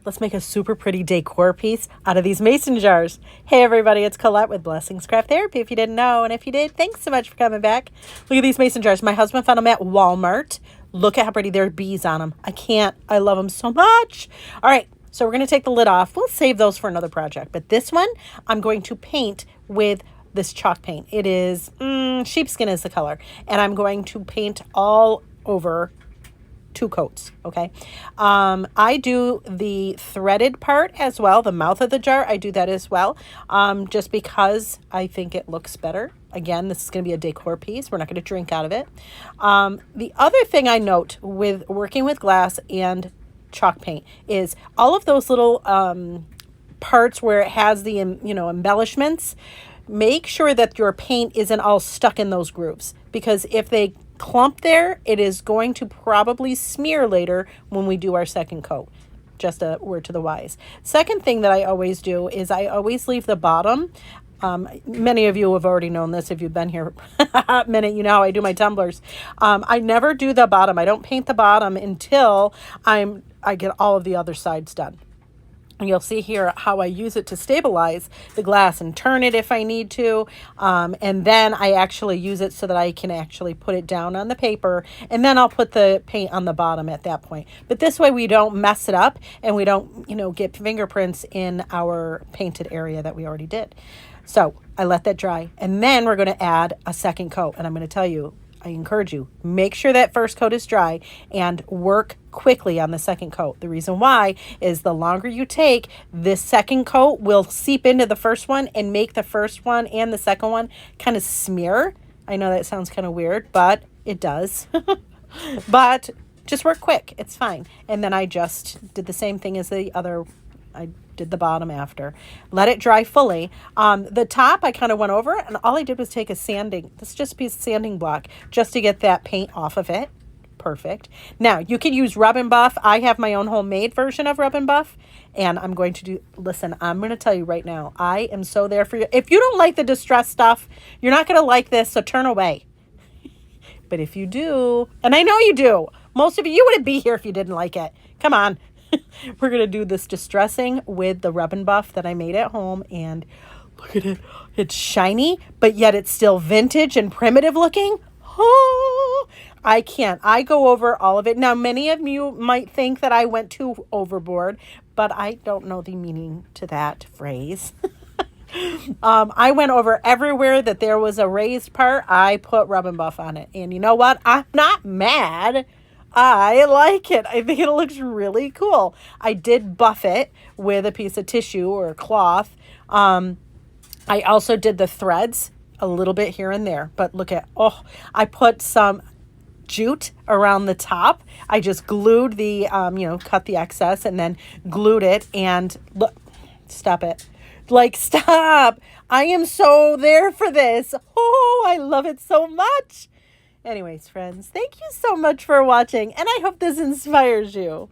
let's make a super pretty decor piece out of these mason jars. Hey everybody, it's Colette with Blessings Craft Therapy, if you didn't know. And if you did, thanks so much for coming back. Look at these mason jars. My husband found them at Walmart. Look at how pretty. There are bees on them. I love them so much. All right, so we're going to take the lid off. We'll save those for another project. But this one, I'm going to paint with this chalk paint. It is, sheepskin is the color. And I'm going to paint all over 2 coats, okay? I do the threaded part as well, the mouth of the jar. I do that as well, just because I think it looks better. Again, this is going to be a decor piece. We're not going to drink out of it. The other thing I note with working with glass and chalk paint is all of those little parts where it has the embellishments. Make sure that your paint isn't all stuck in those grooves, because if they clump there, it is going to probably smear later when we do our second coat. Just a word to the wise. Second thing that I always do is I always leave the bottom. Many of you have already known this if you've been here a minute. You know how I do my tumblers. I never do the bottom. I don't paint the bottom until I get all of the other sides done. And you'll see here how I use it to stabilize the glass and turn it if I need to. And then I actually use it so that I can actually put it down on the paper. And then I'll put the paint on the bottom at that point. But this way we don't mess it up and we don't, get fingerprints in our painted area that we already did. So I let that dry. And then we're going to add a second coat. And I'm going to tell you, I encourage you, make sure that first coat is dry and work quickly on the second coat. The reason why is the longer you take, this second coat will seep into the first one and make the first one and the second one kind of smear. I know that sounds kind of weird, but it does. But just work quick. It's fine. And then I just did the same thing as the other. I did the bottom after. Let it dry fully. The top I kind of went over, and all I did was take this is just a piece of sanding block just to get that paint off of it. Perfect. Now you can use Rub and Buff. I have my own homemade version of Rub and Buff, and I'm going to I'm going to tell you right now, I am so there for you. If you don't like the distress stuff, you're not going to like this, so turn away. But if you do, and I know you do, most of you wouldn't be here if you didn't like it. Come on. We're going to do this distressing with the Rub and Buff that I made at home. And look at it. It's shiny, but yet it's still vintage and primitive looking. Oh, I can't. I go over all of it. Now, many of you might think that I went too overboard, but I don't know the meaning to that phrase. I went over everywhere that there was a raised part. I put Rub and Buff on it. And you know what? I'm not mad. I like it. I think it looks really cool. I did buff it with a piece of tissue or cloth. I also did the threads a little bit here and there, but look at, I put some jute around the top. I just glued the, cut the excess and then glued it, and look, stop it. Stop. I am so there for this. Oh, I love it so much. Anyways, friends, thank you so much for watching, and I hope this inspires you.